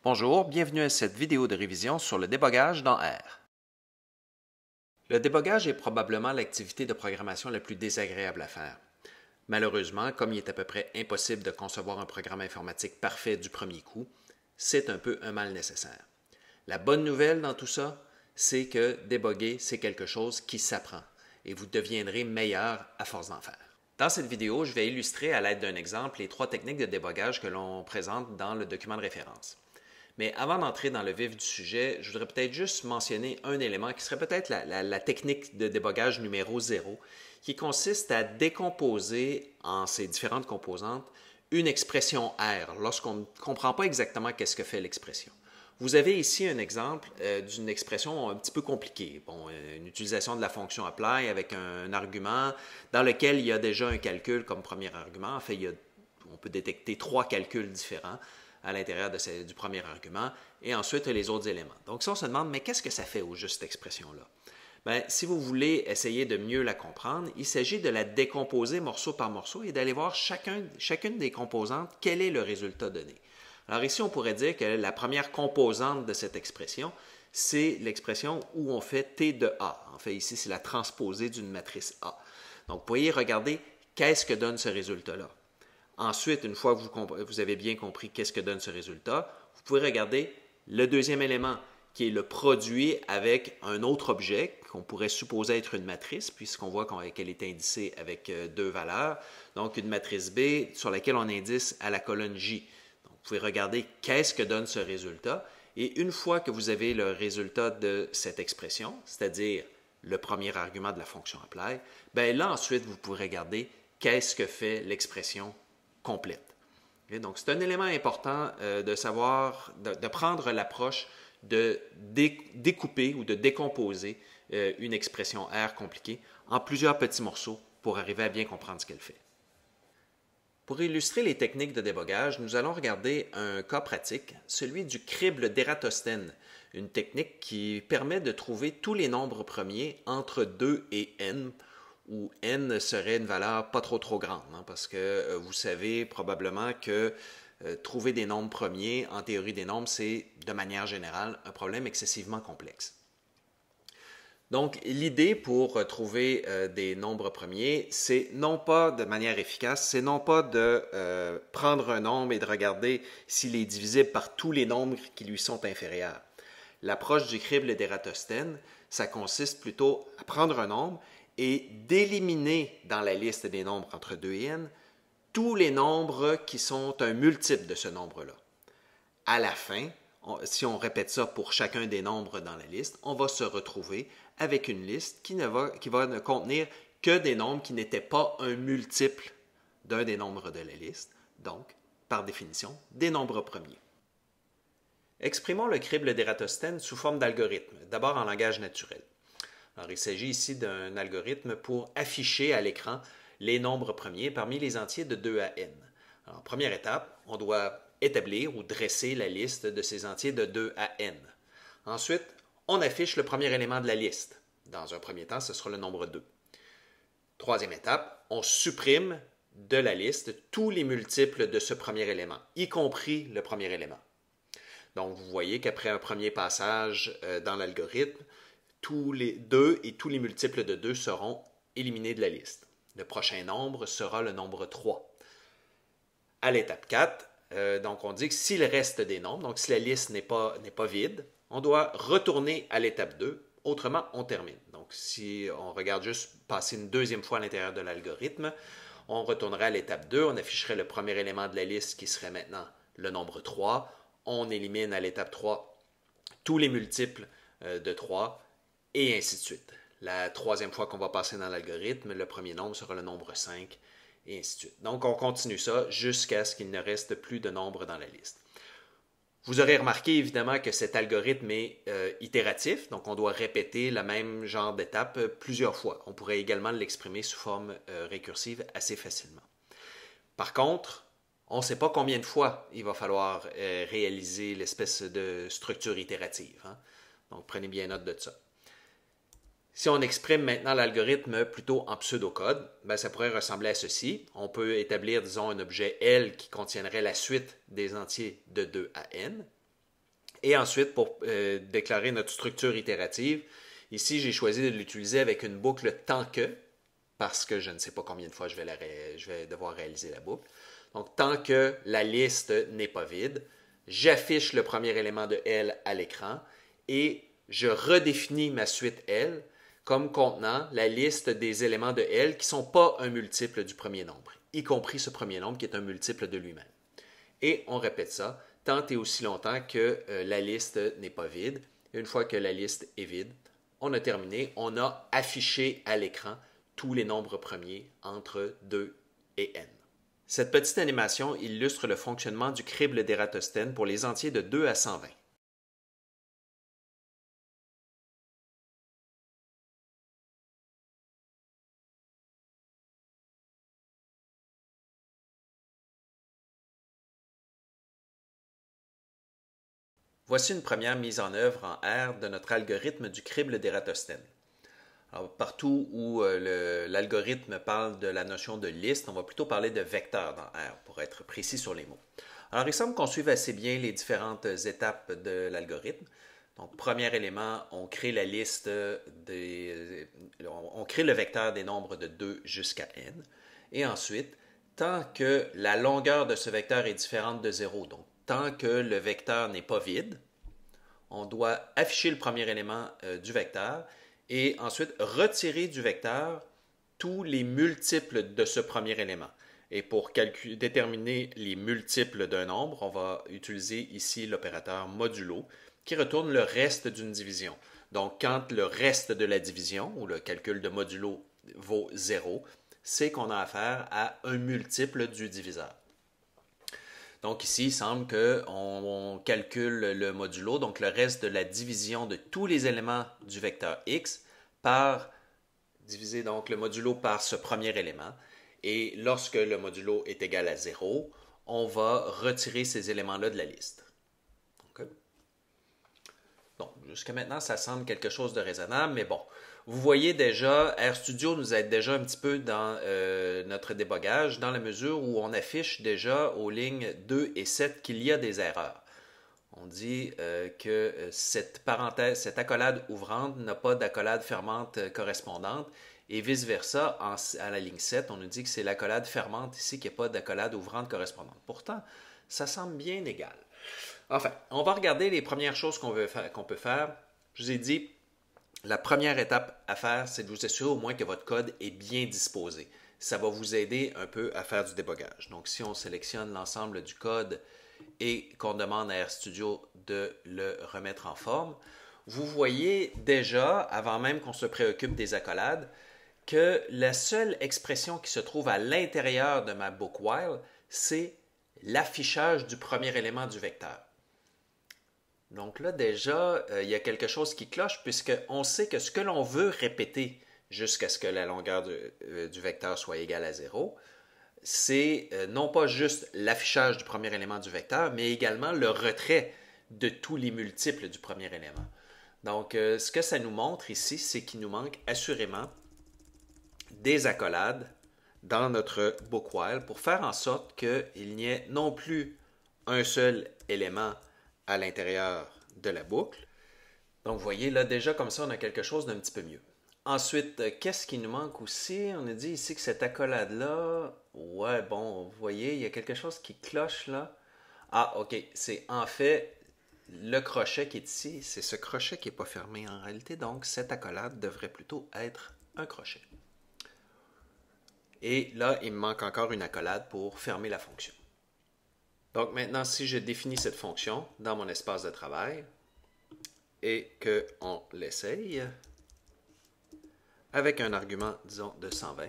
Bonjour, bienvenue à cette vidéo de révision sur le débogage dans R. Le débogage est probablement l'activité de programmation la plus désagréable à faire. Malheureusement, comme il est à peu près impossible de concevoir un programme informatique parfait du premier coup, c'est un peu un mal nécessaire. La bonne nouvelle dans tout ça, c'est que déboguer, c'est quelque chose qui s'apprend et vous deviendrez meilleur à force d'en faire. Dans cette vidéo, je vais illustrer à l'aide d'un exemple les trois techniques de débogage que l'on présente dans le document de référence. Mais avant d'entrer dans le vif du sujet, je voudrais peut-être juste mentionner un élément qui serait peut-être la technique de débogage numéro 0, qui consiste à décomposer en ses différentes composantes une expression R lorsqu'on ne comprend pas exactement qu'est-ce que fait l'expression. Vous avez ici un exemple d'une expression un petit peu compliquée. Une utilisation de la fonction apply avec un argument dans lequel il y a déjà un calcul comme premier argument. En fait, on peut détecter trois calculs différents à l'intérieur du premier argument, et ensuite les autres éléments. Donc, si on se demande, mais qu'est-ce que ça fait au juste cette expression-là? Bien, si vous voulez essayer de mieux la comprendre, il s'agit de la décomposer morceau par morceau et d'aller voir chacune des composantes, quel est le résultat donné. Alors ici, on pourrait dire que la première composante de cette expression, c'est l'expression où on fait T de A. En fait, ici, c'est la transposée d'une matrice A. Donc, vous pourriez regarder qu'est-ce que donne ce résultat-là. Ensuite, une fois que vous avez bien compris qu'est-ce que donne ce résultat, vous pouvez regarder le deuxième élément, qui est le produit avec un autre objet qu'on pourrait supposer être une matrice, puisqu'on voit qu'elle est indicée avec deux valeurs. Donc, une matrice B sur laquelle on indice à la colonne J. Donc, vous pouvez regarder qu'est-ce que donne ce résultat. Et une fois que vous avez le résultat de cette expression, c'est-à-dire le premier argument de la fonction apply, bien là, ensuite, vous pouvez regarder qu'est-ce que fait l'expression complète. Okay? Donc, c'est un élément important de savoir, de prendre l'approche de découper ou de décomposer une expression R compliquée en plusieurs petits morceaux pour arriver à bien comprendre ce qu'elle fait. Pour illustrer les techniques de débogage, nous allons regarder un cas pratique, celui du crible d'Ératosthène, une technique qui permet de trouver tous les nombres premiers entre 2 et n, où n serait une valeur pas trop grande, parce que vous savez probablement que trouver des nombres premiers en théorie des nombres, c'est de manière générale un problème excessivement complexe. Donc, l'idée pour trouver des nombres premiers, c'est non pas de manière efficace, c'est non pas de prendre un nombre et de regarder s'il est divisible par tous les nombres qui lui sont inférieurs. L'approche du crible d'Ératosthène, ça consiste plutôt à prendre un nombre et d'éliminer dans la liste des nombres entre 2 et n tous les nombres qui sont un multiple de ce nombre-là. À la fin, si on répète ça pour chacun des nombres dans la liste, on va se retrouver avec une liste qui va ne contenir que des nombres qui n'étaient pas un multiple d'un des nombres de la liste, donc, par définition, des nombres premiers. Exprimons le crible d'Ératosthène sous forme d'algorithme, d'abord en langage naturel. Alors, il s'agit ici d'un algorithme pour afficher à l'écran les nombres premiers parmi les entiers de 2 à n. Alors, première étape, on doit établir ou dresser la liste de ces entiers de 2 à n. Ensuite, on affiche le premier élément de la liste. Dans un premier temps, ce sera le nombre 2. Troisième étape, on supprime de la liste tous les multiples de ce premier élément, y compris le premier élément. Donc, vous voyez qu'après un premier passage dans l'algorithme, tous les 2 et tous les multiples de 2 seront éliminés de la liste. Le prochain nombre sera le nombre 3. À l'étape 4, donc on dit que s'il reste des nombres, donc si la liste n'est pas vide, on doit retourner à l'étape 2, autrement on termine. Donc si on regarde juste passer une deuxième fois à l'intérieur de l'algorithme, on retournerait à l'étape 2, on afficherait le premier élément de la liste qui serait maintenant le nombre 3, on élimine à l'étape 3 tous les multiples de 3, et ainsi de suite. La troisième fois qu'on va passer dans l'algorithme, le premier nombre sera le nombre 5, et ainsi de suite. Donc, on continue ça jusqu'à ce qu'il ne reste plus de nombres dans la liste. Vous aurez remarqué évidemment que cet algorithme est itératif, donc on doit répéter le même genre d'étape plusieurs fois. On pourrait également l'exprimer sous forme récursive assez facilement. Par contre, on ne sait pas combien de fois il va falloir réaliser l'espèce de structure itérative. Donc, prenez bien note de ça. Si on exprime maintenant l'algorithme plutôt en pseudocode, ben ça pourrait ressembler à ceci. On peut établir, disons, un objet L qui contiendrait la suite des entiers de 2 à n. Et ensuite, pour déclarer notre structure itérative, ici, j'ai choisi de l'utiliser avec une boucle tant que, parce que je ne sais pas combien de fois je vais devoir réaliser la boucle. Donc, tant que la liste n'est pas vide, j'affiche le premier élément de L à l'écran et je redéfinis ma suite L comme contenant la liste des éléments de L qui ne sont pas un multiple du premier nombre, y compris ce premier nombre qui est un multiple de lui-même. Et on répète ça tant et aussi longtemps que la liste n'est pas vide. Et une fois que la liste est vide, on a terminé, on a affiché à l'écran tous les nombres premiers entre 2 et n. Cette petite animation illustre le fonctionnement du crible d'Ératosthène pour les entiers de 2 à 120. Voici une première mise en œuvre en R de notre algorithme du crible d'Ératosthène. Alors, partout où l'algorithme parle de la notion de liste, on va plutôt parler de vecteur dans R, pour être précis sur les mots. Alors, il semble qu'on suive assez bien les différentes étapes de l'algorithme. Donc, premier élément, on crée la liste on crée le vecteur des nombres de 2 jusqu'à n. Et ensuite, tant que la longueur de ce vecteur est différente de 0, donc tant que le vecteur n'est pas vide, on doit afficher le premier élément du vecteur et ensuite retirer du vecteur tous les multiples de ce premier élément. Et pour déterminer les multiples d'un nombre, on va utiliser ici l'opérateur modulo qui retourne le reste d'une division. Donc, quand le reste de la division, ou le calcul de modulo, vaut 0, c'est qu'on a affaire à un multiple du diviseur. Donc ici, il semble qu'on calcule le modulo, donc le reste de la division de tous les éléments du vecteur x, par diviser donc le modulo par ce premier élément. Et lorsque le modulo est égal à 0, on va retirer ces éléments-là de la liste. Okay. Donc, jusqu'à maintenant, ça semble quelque chose de raisonnable, mais bon. Vous voyez déjà, RStudio nous aide déjà un petit peu dans notre débogage, dans la mesure où on affiche déjà aux lignes 2 et 7 qu'il y a des erreurs. On dit que cette parenthèse, cette accolade ouvrante n'a pas d'accolade fermante correspondante, et vice-versa, à la ligne 7, on nous dit que c'est l'accolade fermante ici qui n'a pas d'accolade ouvrante correspondante. Pourtant, ça semble bien égal. Enfin, on va regarder les premières choses qu'on peut faire. Je vous ai dit, la première étape à faire, c'est de vous assurer au moins que votre code est bien disposé. Ça va vous aider un peu à faire du débogage. Donc, si on sélectionne l'ensemble du code et qu'on demande à RStudio de le remettre en forme, vous voyez déjà, avant même qu'on se préoccupe des accolades, que la seule expression qui se trouve à l'intérieur de ma book while, c'est l'affichage du premier élément du vecteur. Donc là, déjà, il y a quelque chose qui cloche puisqu'on sait que ce que l'on veut répéter jusqu'à ce que la longueur du vecteur soit égale à 0, c'est non pas juste l'affichage du premier élément du vecteur, mais également le retrait de tous les multiples du premier élément. Donc, ce que ça nous montre ici, c'est qu'il nous manque assurément des accolades dans notre book while pour faire en sorte qu'il n'y ait non plus un seul élément à l'intérieur de la boucle. Donc, vous voyez, là, déjà, comme ça, on a quelque chose d'un petit peu mieux. Ensuite, qu'est-ce qui nous manque aussi? On a dit ici que cette accolade-là, ouais, bon, vous voyez, il y a quelque chose qui cloche là. Ah, OK, c'est en fait le crochet qui est ici, c'est ce crochet qui n'est pas fermé en réalité, donc cette accolade devrait plutôt être un crochet. Et là, il me manque encore une accolade pour fermer la fonction. Donc maintenant, si je définis cette fonction dans mon espace de travail et qu'on l'essaye avec un argument, disons, de 120,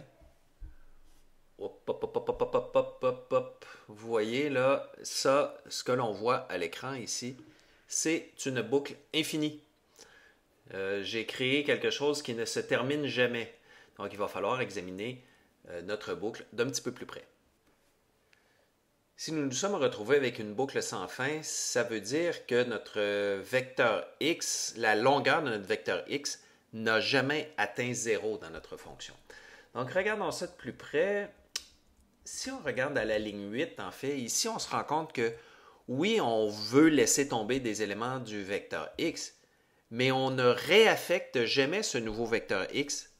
hop, hop, hop, hop, hop, hop, hop, hop, hop. Vous voyez là, ça, ce que l'on voit à l'écran ici, c'est une boucle infinie. J'ai créé quelque chose qui ne se termine jamais. Donc, il va falloir examiner notre boucle d'un petit peu plus près. Si nous nous sommes retrouvés avec une boucle sans fin, ça veut dire que notre vecteur x, la longueur de notre vecteur x, n'a jamais atteint 0 dans notre fonction. Donc, regardons ça de plus près. Si on regarde à la ligne 8, en fait, ici, on se rend compte que oui, on veut laisser tomber des éléments du vecteur x, mais on ne réaffecte jamais ce nouveau vecteur x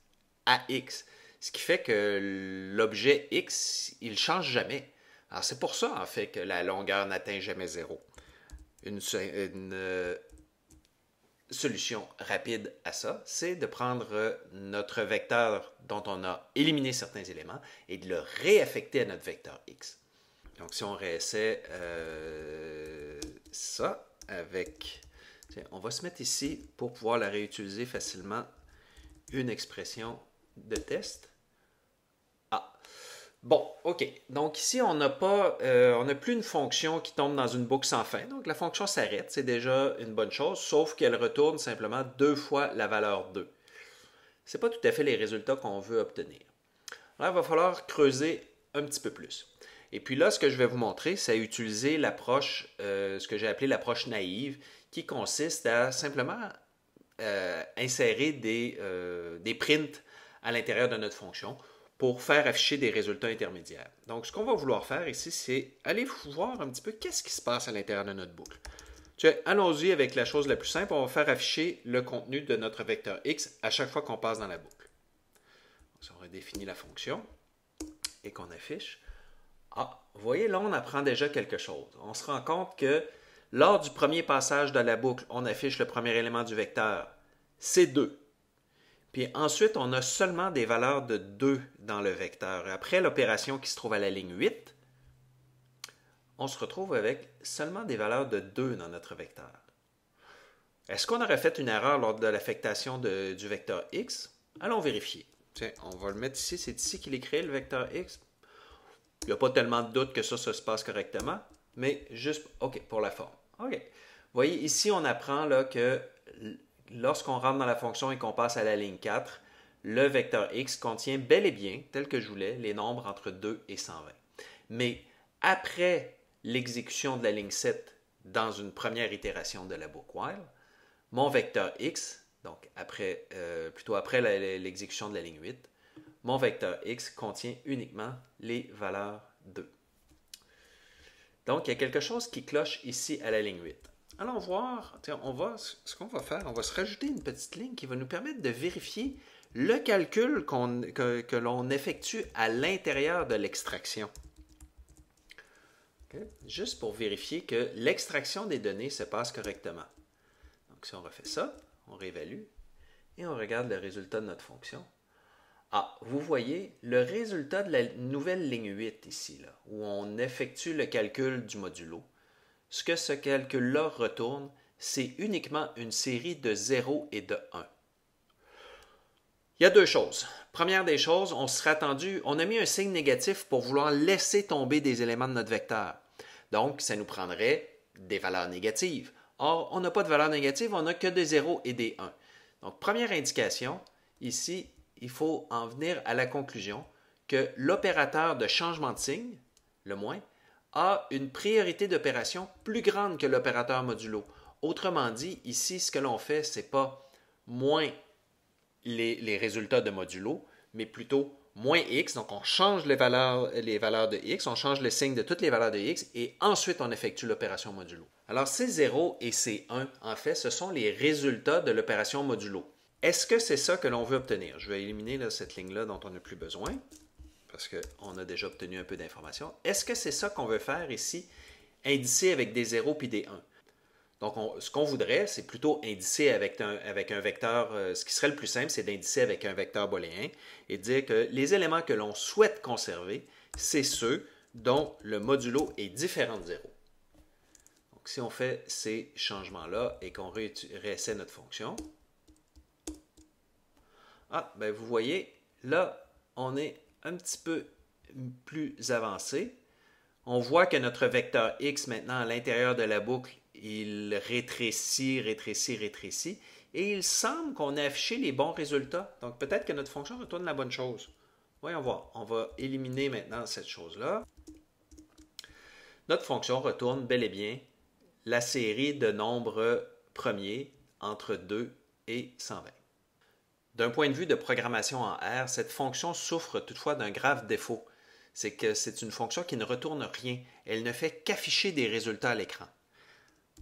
à x. Ce qui fait que l'objet x, il ne change jamais. Alors c'est pour ça, en fait, que la longueur n'atteint jamais zéro. Une solution rapide à ça, c'est de prendre notre vecteur dont on a éliminé certains éléments et de le réaffecter à notre vecteur x. Donc si on réessaie ça avec... On va se mettre ici pour pouvoir la réutiliser facilement, une expression de test. Ah, bon, OK. Donc ici, on n'a plus une fonction qui tombe dans une boucle sans fin. Donc la fonction s'arrête, c'est déjà une bonne chose, sauf qu'elle retourne simplement 2 fois la valeur 2. Ce n'est pas tout à fait les résultats qu'on veut obtenir. Alors, il va falloir creuser un petit peu plus. Et puis là, ce que je vais vous montrer, c'est utiliser l'approche, ce que j'ai appelé l'approche naïve, qui consiste à simplement insérer des prints à l'intérieur de notre fonction pour faire afficher des résultats intermédiaires. Donc, ce qu'on va vouloir faire ici, c'est aller voir un petit peu qu'est-ce qui se passe à l'intérieur de notre boucle. Allons-y avec la chose la plus simple, on va faire afficher le contenu de notre vecteur x à chaque fois qu'on passe dans la boucle. Donc, si on redéfinit la fonction et qu'on affiche, vous voyez, là, on apprend déjà quelque chose. On se rend compte que lors du premier passage de la boucle, on affiche le premier élément du vecteur, c'est 2. Puis ensuite, on a seulement des valeurs de 2 dans le vecteur. Après l'opération qui se trouve à la ligne 8, on se retrouve avec seulement des valeurs de 2 dans notre vecteur. Est-ce qu'on aurait fait une erreur lors de l'affectation du vecteur x? Allons vérifier. Tiens, on va le mettre ici. C'est ici qu'il est créé, le vecteur x. Il n'y a pas tellement de doute que ça se passe correctement, mais juste, OK, pour la forme. OK. Vous voyez, ici, on apprend là, que lorsqu'on rentre dans la fonction et qu'on passe à la ligne 4, le vecteur x contient bel et bien, tel que je voulais, les nombres entre 2 et 120. Mais après l'exécution de la ligne 7 dans une première itération de la boucle while, mon vecteur x, donc plutôt après l'exécution de la ligne 8, mon vecteur x contient uniquement les valeurs 2. Donc, il y a quelque chose qui cloche ici à la ligne 8. Allons voir, ce qu'on va faire, on va se rajouter une petite ligne qui va nous permettre de vérifier le calcul que l'on effectue à l'intérieur de l'extraction. Okay? Juste pour vérifier que l'extraction des données se passe correctement. Donc, si on refait ça, on réévalue et on regarde le résultat de notre fonction. Vous voyez le résultat de la nouvelle ligne 8 ici, là, où on effectue le calcul du modulo. Ce que ce calcul-là retourne, c'est uniquement une série de 0 et de 1. Il y a deux choses. Première des choses, on a mis un signe négatif pour vouloir laisser tomber des éléments de notre vecteur. Donc, ça nous prendrait des valeurs négatives. Or, on n'a pas de valeurs négatives, on n'a que des 0 et des 1. Donc, première indication, ici, il faut en venir à la conclusion que l'opérateur de changement de signe, le moins, a une priorité d'opération plus grande que l'opérateur modulo. Autrement dit, ici, ce que l'on fait, ce n'est pas moins les résultats de modulo, mais plutôt moins x. Donc, on change les valeurs de x, on change le signe de toutes les valeurs de x, et ensuite, on effectue l'opération modulo. Alors, ces 0 et ces 1, en fait, ce sont les résultats de l'opération modulo. Est-ce que c'est ça que l'on veut obtenir? Je vais éliminer là, cette ligne-là dont on n'a plus besoin, parce qu'on a déjà obtenu un peu d'informations. Est-ce que c'est ça qu'on veut faire ici, indicer avec des 0 puis des 1? Donc, ce qu'on voudrait, c'est plutôt indicer avec un vecteur, ce qui serait le plus simple, c'est d'indicer avec un vecteur booléen et dire que les éléments que l'on souhaite conserver, c'est ceux dont le modulo est différent de 0. Donc, si on fait ces changements-là et qu'on réessaie notre fonction, vous voyez, là, on est un petit peu plus avancé. On voit que notre vecteur x, maintenant, à l'intérieur de la boucle, il rétrécit, et il semble qu'on ait affiché les bons résultats. Donc, peut-être que notre fonction retourne la bonne chose. Voyons voir. On va éliminer maintenant cette chose-là. Notre fonction retourne bel et bien la série de nombres premiers entre 2 et 120. D'un point de vue de programmation en R, cette fonction souffre toutefois d'un grave défaut. c'est que c'est une fonction qui ne retourne rien. Elle ne fait qu'afficher des résultats à l'écran.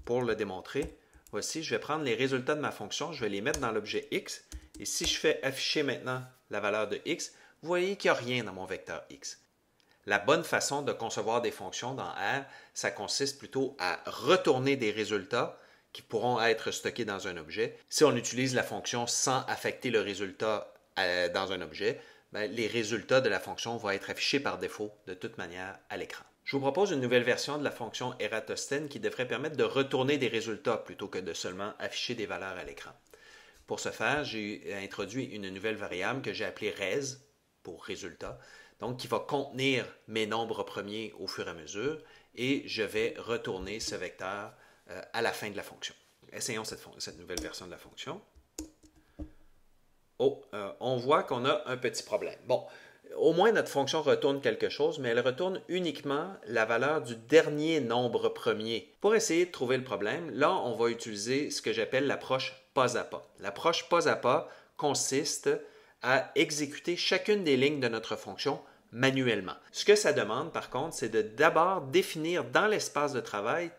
Pour le démontrer, voici, je vais prendre les résultats de ma fonction, je vais les mettre dans l'objet x, et si je fais afficher maintenant la valeur de x, vous voyez qu'il n'y a rien dans mon vecteur x. La bonne façon de concevoir des fonctions dans R, ça consiste plutôt à retourner des résultats qui pourront être stockés dans un objet. Si on utilise la fonction sans affecter le résultat dans un objet, les résultats de la fonction vont être affichés par défaut de toute manière à l'écran. Je vous propose une nouvelle version de la fonction Eratosthène qui devrait permettre de retourner des résultats plutôt que de seulement afficher des valeurs à l'écran. Pour ce faire, j'ai introduit une nouvelle variable que j'ai appelée res pour résultat, donc qui va contenir mes nombres premiers au fur et à mesure, et je vais retourner ce vecteur à la fin de la fonction. Essayons cette nouvelle version de la fonction. Oh, on voit qu'on a un petit problème. Bon, au moins notre fonction retourne quelque chose, mais elle retourne uniquement la valeur du dernier nombre premier. Pour essayer de trouver le problème, là, on va utiliser ce que j'appelle l'approche pas à pas. L'approche pas à pas consiste à exécuter chacune des lignes de notre fonction manuellement. Ce que ça demande, par contre, c'est de d'abord définir dans l'espace de travail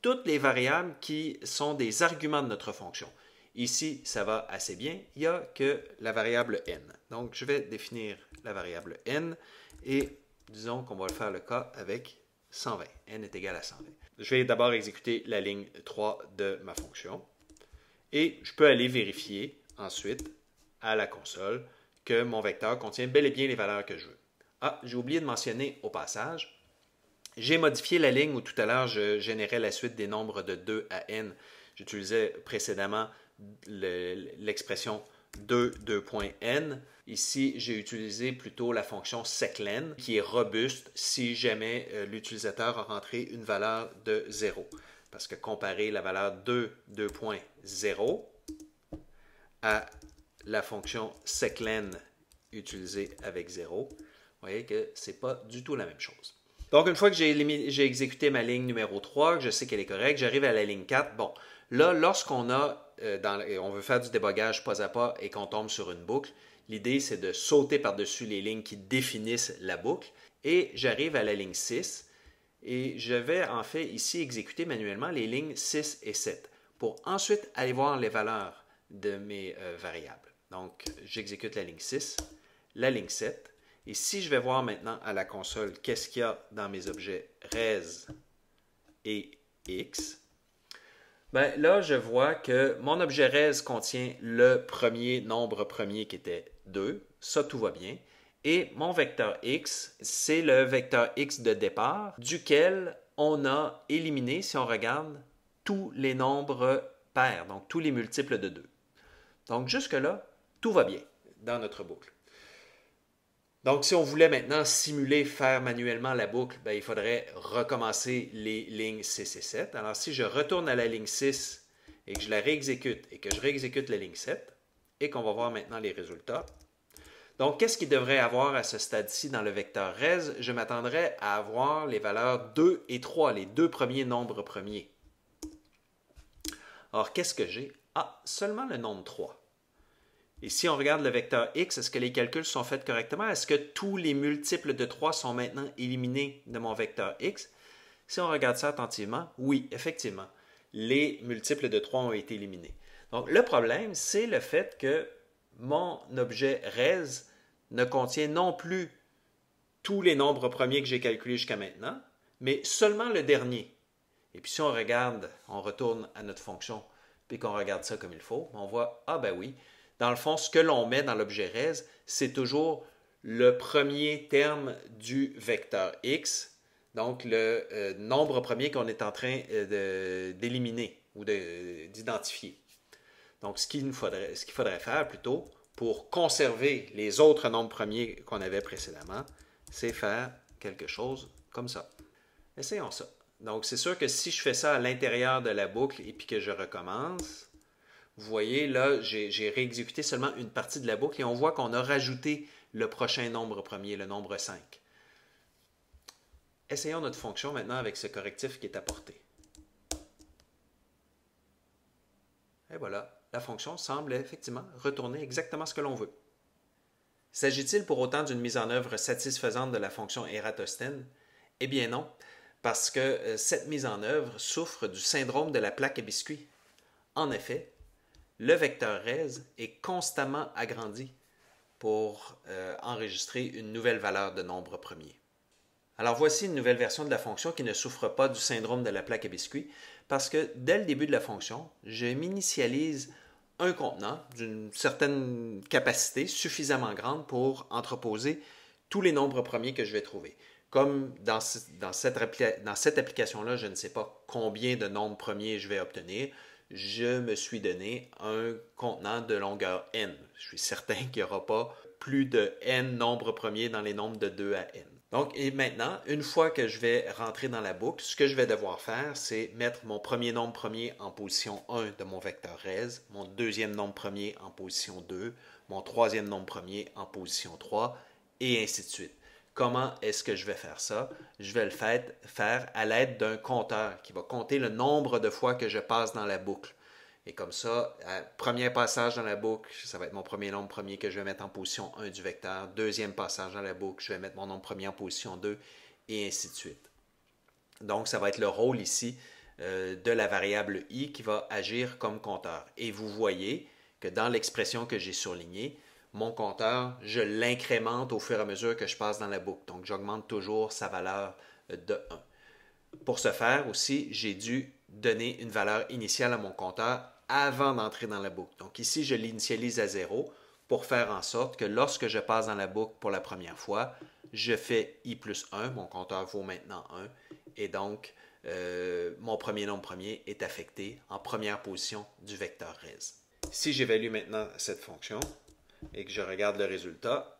toutes les variables qui sont des arguments de notre fonction. Ici, ça va assez bien, il n'y a que la variable n. Donc, je vais définir la variable n et disons qu'on va le faire le cas avec 120. n est égal à 120. Je vais d'abord exécuter la ligne 3 de ma fonction et je peux aller vérifier ensuite à la console que mon vecteur contient bel et bien les valeurs que je veux. Ah, j'ai oublié de mentionner au passage, j'ai modifié la ligne où tout à l'heure je générais la suite des nombres de 2 à n. J'utilisais précédemment l'expression 2.n. Ici, j'ai utilisé plutôt la fonction seclen qui est robuste si jamais l'utilisateur a rentré une valeur de 0. Parce que comparer la valeur 2.0 à la fonction seclen utilisée avec 0, vous voyez que ce n'est pas du tout la même chose. Donc, une fois que j'ai exécuté ma ligne numéro 3, que je sais qu'elle est correcte, j'arrive à la ligne 4. Bon, là, lorsqu'on on veut faire du débogage pas à pas et qu'on tombe sur une boucle, l'idée, c'est de sauter par-dessus les lignes qui définissent la boucle. Et j'arrive à la ligne 6 et je vais en fait ici exécuter manuellement les lignes 6 et 7 pour ensuite aller voir les valeurs de mes variables. Donc, j'exécute la ligne 6, la ligne 7. Et si je vais voir maintenant à la console qu'est-ce qu'il y a dans mes objets res et x, ben là, je vois que mon objet res contient le premier nombre premier qui était 2. Ça, tout va bien. Et mon vecteur x, c'est le vecteur x de départ duquel on a éliminé, si on regarde, tous les nombres pairs, donc tous les multiples de 2. Donc jusque-là, tout va bien dans notre boucle. Donc, si on voulait maintenant simuler, faire manuellement la boucle, ben, il faudrait recommencer les lignes 6 et 7. Alors, si je retourne à la ligne 6 et que je la réexécute et que je réexécute la ligne 7 et qu'on va voir maintenant les résultats. Donc, qu'est-ce qu'il devrait avoir à ce stade-ci dans le vecteur res? Je m'attendrais à avoir les valeurs 2 et 3, les deux premiers nombres premiers. Or, qu'est-ce que j'ai? Ah, seulement le nombre 3. Et si on regarde le vecteur x, est-ce que les calculs sont faits correctement? Est-ce que tous les multiples de 3 sont maintenant éliminés de mon vecteur x? Si on regarde ça attentivement, oui, effectivement, les multiples de 3 ont été éliminés. Donc, le problème, c'est le fait que mon objet res ne contient non plus tous les nombres premiers que j'ai calculés jusqu'à maintenant, mais seulement le dernier. Et puis, si on regarde, on retourne à notre fonction, puis qu'on regarde ça comme il faut, on voit, ah ben oui, dans le fond, ce que l'on met dans l'objet res, c'est toujours le premier terme du vecteur x, donc le nombre premier qu'on est en train d'éliminer ou d'identifier. Donc, ce qu'il faudrait faire plutôt pour conserver les autres nombres premiers qu'on avait précédemment, c'est faire quelque chose comme ça. Essayons ça. Donc, c'est sûr que si je fais ça à l'intérieur de la boucle et puis que je recommence, vous voyez, là, j'ai réexécuté seulement une partie de la boucle et on voit qu'on a rajouté le prochain nombre premier, le nombre 5. Essayons notre fonction maintenant avec ce correctif qui est apporté. Et voilà, la fonction semble effectivement retourner exactement ce que l'on veut. S'agit-il pour autant d'une mise en œuvre satisfaisante de la fonction Eratosthène? Eh bien non, parce que cette mise en œuvre souffre du syndrome de la plaque à biscuit. En effet, le vecteur res est constamment agrandi pour enregistrer une nouvelle valeur de nombre premier. Alors voici une nouvelle version de la fonction qui ne souffre pas du syndrome de la plaque à biscuit parce que dès le début de la fonction, je m'initialise un contenant d'une certaine capacité suffisamment grande pour entreposer tous les nombres premiers que je vais trouver. Comme dans cette application-là, je ne sais pas combien de nombres premiers je vais obtenir, je me suis donné un contenant de longueur n. Je suis certain qu'il n'y aura pas plus de n nombres premiers dans les nombres de 2 à n. Donc, et maintenant, une fois que je vais rentrer dans la boucle, ce que je vais devoir faire, c'est mettre mon premier nombre premier en position 1 de mon vecteur res, mon deuxième nombre premier en position 2, mon troisième nombre premier en position 3, et ainsi de suite. Comment est-ce que je vais faire ça? Je vais le faire à l'aide d'un compteur qui va compter le nombre de fois que je passe dans la boucle. Et comme ça, premier passage dans la boucle, ça va être mon premier nombre premier que je vais mettre en position 1 du vecteur. Deuxième passage dans la boucle, je vais mettre mon nombre premier en position 2, et ainsi de suite. Donc, ça va être le rôle ici de la variable i qui va agir comme compteur. Et vous voyez que dans l'expression que j'ai surlignée, mon compteur, je l'incrémente au fur et à mesure que je passe dans la boucle. Donc, j'augmente toujours sa valeur de 1. Pour ce faire aussi, j'ai dû donner une valeur initiale à mon compteur avant d'entrer dans la boucle. Donc ici, je l'initialise à 0 pour faire en sorte que lorsque je passe dans la boucle pour la première fois, je fais i plus 1, mon compteur vaut maintenant 1, et donc mon premier nombre premier est affecté en première position du vecteur res. Si j'évalue maintenant cette fonction et que je regarde le résultat,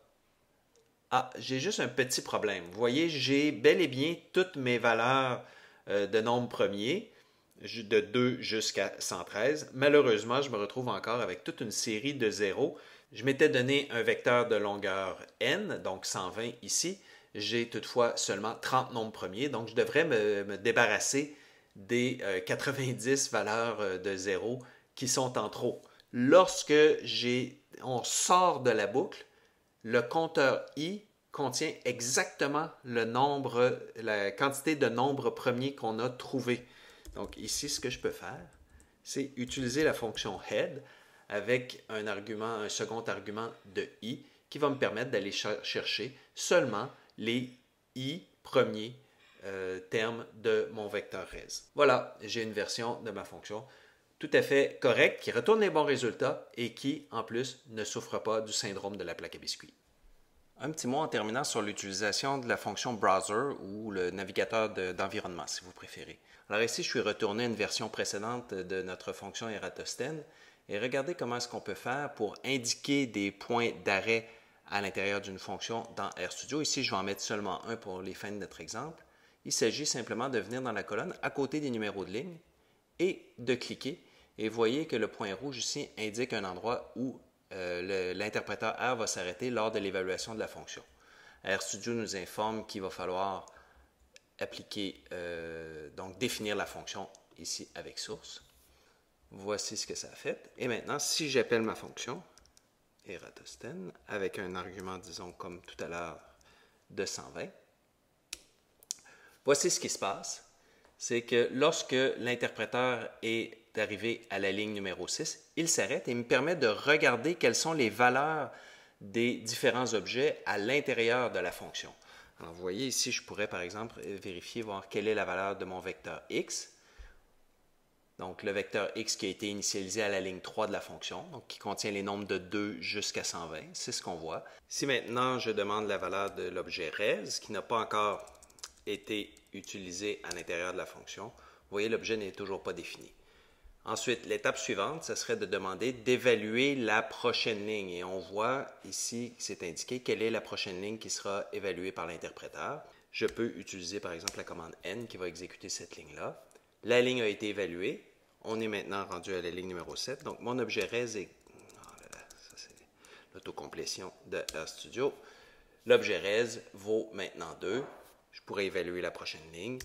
j'ai juste un petit problème. Vous voyez, j'ai bel et bien toutes mes valeurs de nombres premiers, de 2 jusqu'à 113. Malheureusement, je me retrouve encore avec toute une série de zéros. Je m'étais donné un vecteur de longueur n, donc 120 ici. J'ai toutefois seulement 30 nombres premiers, donc je devrais me débarrasser des 90 valeurs de zéros qui sont en trop. Lorsque on sort de la boucle, le compteur i contient exactement la quantité de nombres premiers qu'on a trouvé. Donc ici, ce que je peux faire, c'est utiliser la fonction head avec un second argument de i qui va me permettre d'aller chercher seulement les i premiers termes de mon vecteur res. Voilà, j'ai une version de ma fonction tout à fait correcte qui retourne les bons résultats et qui, en plus, ne souffre pas du syndrome de la plaque à biscuit. Un petit mot en terminant sur l'utilisation de la fonction browser ou le navigateur d'environnement, si vous préférez. Alors ici, je suis retourné à une version précédente de notre fonction Eratosthène et regardez comment est-ce qu'on peut faire pour indiquer des points d'arrêt à l'intérieur d'une fonction dans RStudio. Ici, je vais en mettre seulement un pour les fins de notre exemple. Il s'agit simplement de venir dans la colonne à côté des numéros de ligne et de cliquer. Et vous voyez que le point rouge ici indique un endroit où l'interpréteur R va s'arrêter lors de l'évaluation de la fonction. RStudio nous informe qu'il va falloir appliquer, donc définir la fonction ici avec source. Voici ce que ça a fait. Et maintenant, si j'appelle ma fonction Eratosthène avec un argument, disons, comme tout à l'heure, de 120, voici ce qui se passe. C'est que lorsque l'interpréteur est arrivé à la ligne numéro 6, il s'arrête et me permet de regarder quelles sont les valeurs des différents objets à l'intérieur de la fonction. Alors, vous voyez ici, je pourrais par exemple vérifier, voir quelle est la valeur de mon vecteur x. Donc, le vecteur x qui a été initialisé à la ligne 3 de la fonction, donc qui contient les nombres de 2 jusqu'à 120, c'est ce qu'on voit. Si maintenant je demande la valeur de l'objet res, qui n'a pas encore été utilisé à l'intérieur de la fonction, vous voyez, l'objet n'est toujours pas défini. Ensuite, l'étape suivante, ce serait de demander d'évaluer la prochaine ligne. Et on voit ici, c'est indiqué quelle est la prochaine ligne qui sera évaluée par l'interpréteur. Je peux utiliser par exemple la commande n qui va exécuter cette ligne-là. La ligne a été évaluée. On est maintenant rendu à la ligne numéro 7. Donc, mon objet res est... Oh là là, ça c'est l'autocomplétion de RStudio. L'objet res vaut maintenant 2. Je pourrais évaluer la prochaine ligne.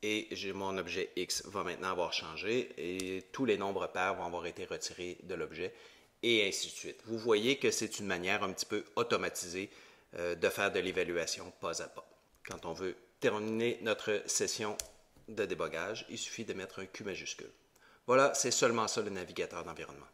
Et mon objet x va maintenant avoir changé et tous les nombres pairs vont avoir été retirés de l'objet et ainsi de suite. Vous voyez que c'est une manière un petit peu automatisée de faire de l'évaluation pas à pas. Quand on veut terminer notre session de débogage, il suffit de mettre un Q majuscule. Voilà, c'est seulement ça le navigateur d'environnement.